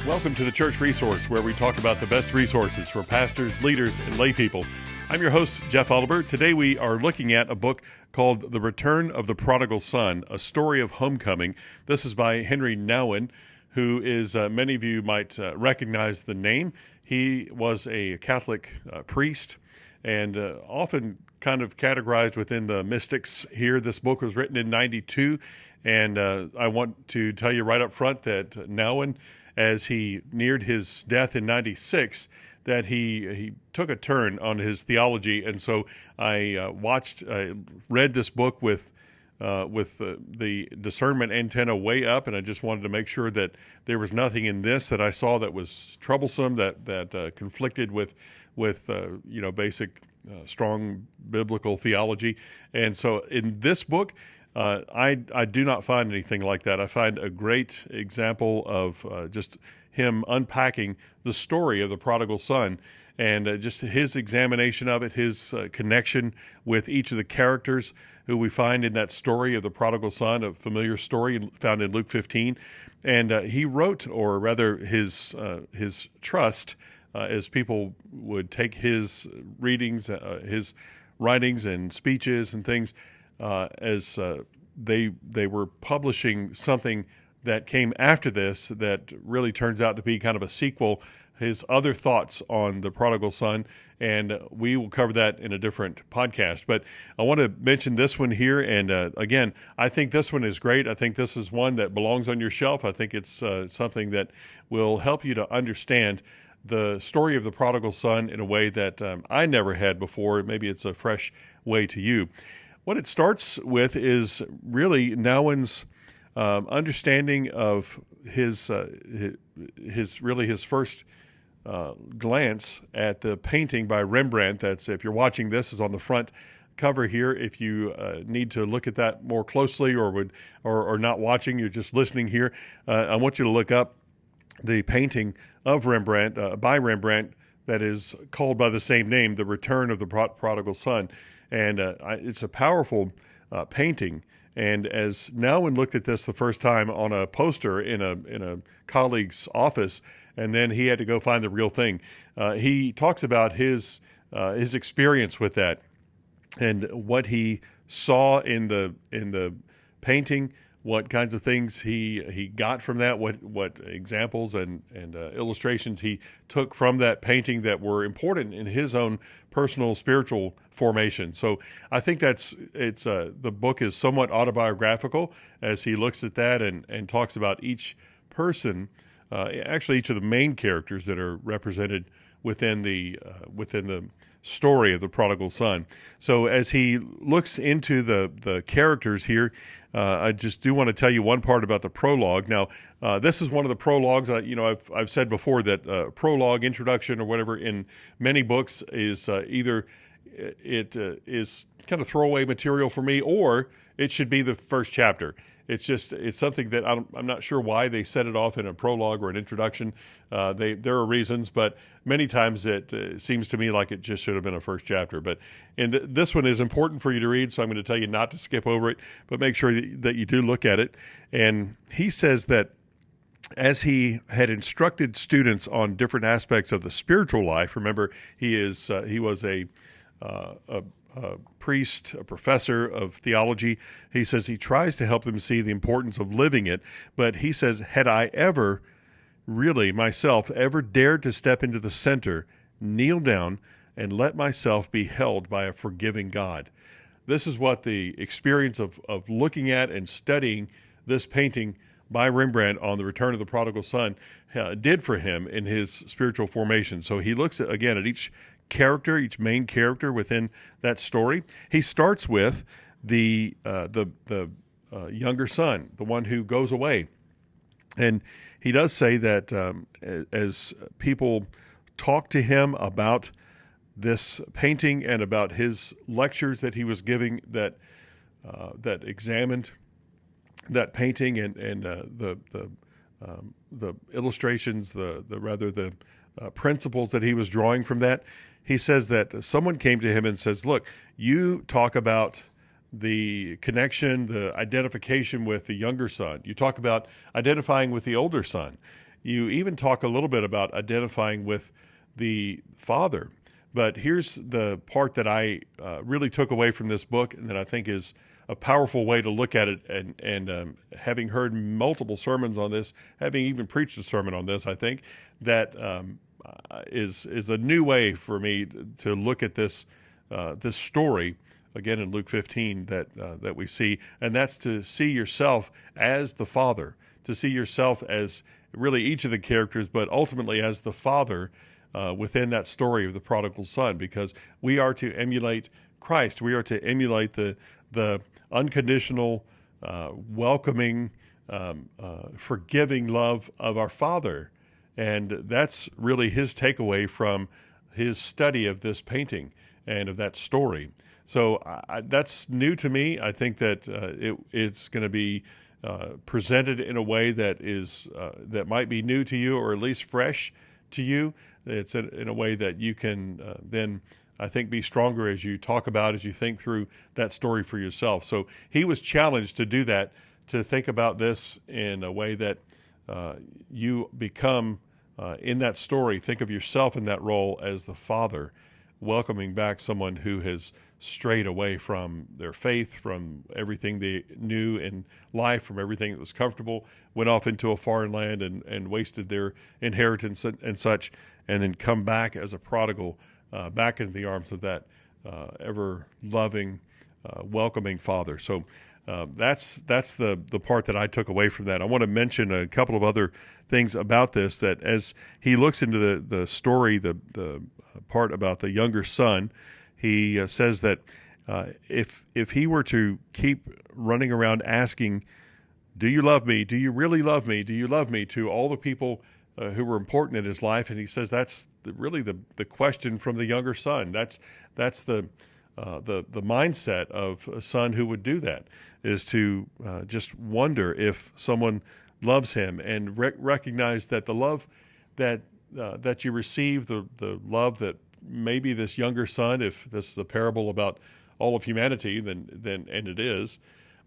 Welcome to the Church Resource, where we talk about the best resources for pastors, leaders, and lay people. I'm your host, Jeff Oliver. Today we are looking at a book called The Return of the Prodigal Son, A Story of Homecoming. This is by Henri Nouwen, who is, many of you might recognize the name. He was a Catholic priest and often kind of categorized within the mystics here. This book was written in 92, and I want to tell you right up front that Nouwen, as he neared his death in 96, that he took a turn on his theology. And so I read this book with the discernment antenna way up, and I just wanted to make sure that there was nothing in this that I saw that was troublesome, that conflicted with basic strong biblical theology. And so in this book, I do not find anything like that. I find a great example of just him unpacking the story of the prodigal son and just his examination of it, his connection with each of the characters who we find in that story of the prodigal son, a familiar story found in Luke 15. And he wrote, or rather his trust, as people would take his readings, his writings and speeches and things, as they were publishing something that came after this that really turns out to be kind of a sequel, his other thoughts on the prodigal son, and we will cover that in a different podcast. But I want to mention this one here, and again, I think this one is great. I think this is one that belongs on your shelf. I think it's something that will help you to understand the story of the prodigal son in a way that I never had before. Maybe it's a fresh way to you. What it starts with is really Nouwen's understanding of his first glance at the painting by Rembrandt. That's, if you're watching this, is on the front cover here. If you need to look at that more closely, or not watching, you're just listening here, I want you to look up the painting of Rembrandt by Rembrandt that is called by the same name, The Return of the Prodigal Son. And it's a powerful painting. And as Nouwen looked at this the first time on a poster in a colleague's office, and then he had to go find the real thing, he talks about his experience with that and what he saw in the painting, what kinds of things he got from that, what examples and illustrations he took from that painting that were important in his own personal spiritual formation. So I think the book is somewhat autobiographical as he looks at that and talks about each person, actually each of the main characters that are represented within the story of the prodigal son. So as he looks into the characters here, I just do want to tell you one part about the prologue. Now, this is one of the prologues. I've said before that prologue, introduction, or whatever in many books is either it is kind of throwaway material for me, or it should be the first chapter. It's something that I'm not sure why they set it off in a prologue or an introduction. There are reasons, but many times it seems to me like it just should have been a first chapter. But this one is important for you to read, so I'm going to tell you not to skip over it, but make sure that you do look at it. And he says that as he had instructed students on different aspects of the spiritual life, remember he was a priest, a professor of theology. He says he tries to help them see the importance of living it. But he says, had I ever dared to step into the center, kneel down, and let myself be held by a forgiving God. This is what the experience of looking at and studying this painting by Rembrandt on the return of the prodigal son did for him in his spiritual formation. So he looks at each character, each main character within that story. He starts with the younger son, the one who goes away. And he does say that as people talk to him about this painting and about his lectures that he was giving that examined that painting and the illustrations, the principles that he was drawing from that, he says that someone came to him and says, look, you talk about the connection, the identification with the younger son. You talk about identifying with the older son. you even talk a little bit about identifying with the Father. But here's the part that I really took away from this book, and that I think is a powerful way to look at it. And having heard multiple sermons on this, having even preached a sermon on this, I think that is a new way for me to look at this story again in Luke 15 that we see, and that's to see yourself as the Father, to see yourself as really each of the characters, but ultimately as the Father within that story of the prodigal son, because we are to emulate Christ. We are to emulate the unconditional, welcoming, forgiving love of our Father. And that's really his takeaway from his study of this painting and of that story. So that's new to me. I think that it's going to be presented in a way that is that might be new to you, or at least fresh to you. It's in a way that you can then, I think, be stronger as you talk about, as you think through that story for yourself. So he was challenged to do that, to think about this in a way that you become in that story. Think of yourself in that role as the Father, welcoming back someone who has strayed away from their faith, from everything they knew in life, from everything that was comfortable, went off into a foreign land and wasted their inheritance and such, and then come back as a prodigal back into the arms of that ever-loving, welcoming Father. So that's the part that I took away from that. I want to mention a couple of other things about this, that as he looks into the story, the part about the younger son, he says that if he were to keep running around asking, "Do you love me? Do you really love me? Do you love me?" to all the people who were important in his life, and he says that's really the question from the younger son. That's the mindset of a son who would do that, is to just wonder if someone loves him, and recognize that the love that you receive, the love that maybe this younger son, if this is a parable about all of humanity, then and it is,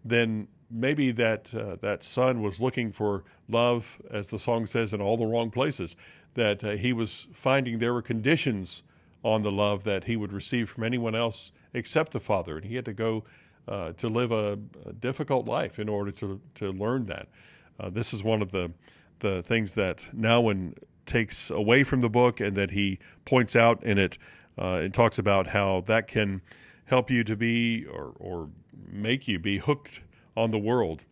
then maybe that son was looking for love, as the song says, in all the wrong places. That he was finding there were conditions on the love that he would receive from anyone else except the Father, and he had to go to live a difficult life in order to learn that. This is one of the things that Nouwen takes away from the book, and that he points out in it. It talks about how that can help you to be or make you be hooked on the world.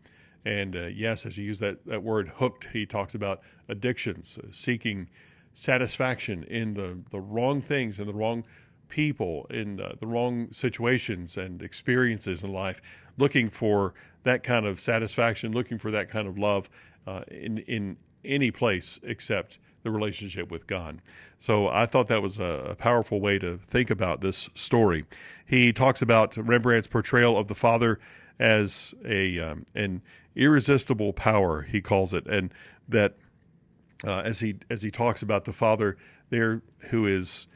And yes, as he used that word hooked, he talks about addictions, seeking satisfaction in the wrong things and the wrong people, in the wrong situations and experiences in life, looking for that kind of satisfaction, looking for that kind of love in any place except the relationship with God. So I thought that was a powerful way to think about this story. He talks about Rembrandt's portrayal of the Father as an irresistible power, he calls it, and that as he talks about the Father there, who is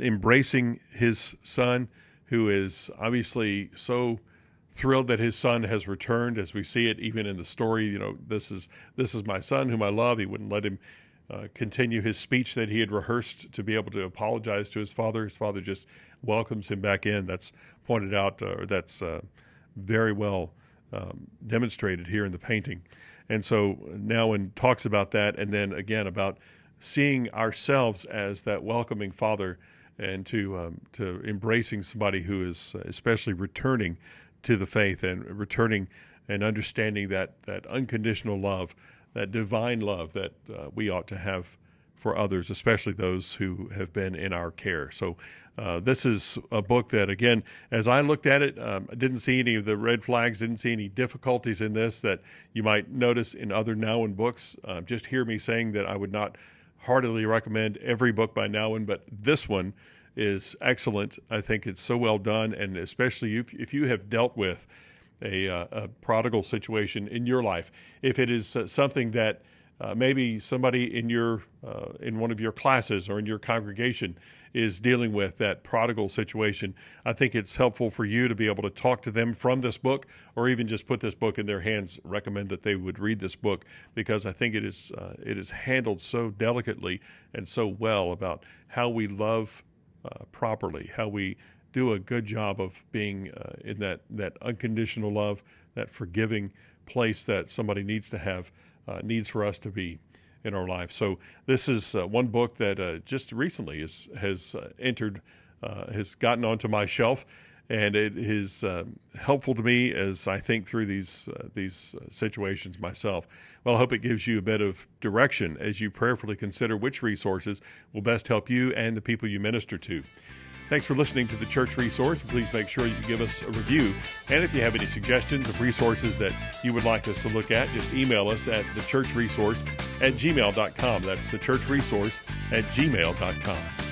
embracing his son, who is obviously so thrilled that his son has returned, as we see it even in the story. This is my son whom I love. He wouldn't let him continue his speech that he had rehearsed to be able to apologize to his father. His father just welcomes him back in. That's pointed out, or that's very well demonstrated here in the painting. And so Nouwen talks about that, and then again about seeing ourselves as that welcoming Father, and to embracing somebody who is especially returning to the faith, and returning and understanding that unconditional love, that divine love that we ought to have for others, especially those who have been in our care. So this is a book that, again, as I looked at it, I didn't see any of the red flags, didn't see any difficulties in this that you might notice in other Nouwen books. Just hear me saying that I would not heartily recommend every book by Nouwen, but this one is excellent. I think it's so well done, and especially if you have dealt with a prodigal situation in your life, if it is something that maybe somebody in your in one of your classes or in your congregation is dealing with that prodigal situation. I think it's helpful for you to be able to talk to them from this book, or even just put this book in their hands. Recommend that they would read this book, because I think it is handled so delicately and so well about how we love properly, how we do a good job of being in that unconditional love, that forgiving place that somebody needs to have, needs for us to be in our life. So this is one book that just recently has gotten onto my shelf, and it is helpful to me as I think through these situations myself. Well, I hope it gives you a bit of direction as you prayerfully consider which resources will best help you and the people you minister to. Thanks for listening to The Church Resource. Please make sure you give us a review. And if you have any suggestions of resources that you would like us to look at, just email us at thechurchresource@gmail.com. That's thechurchresource@gmail.com.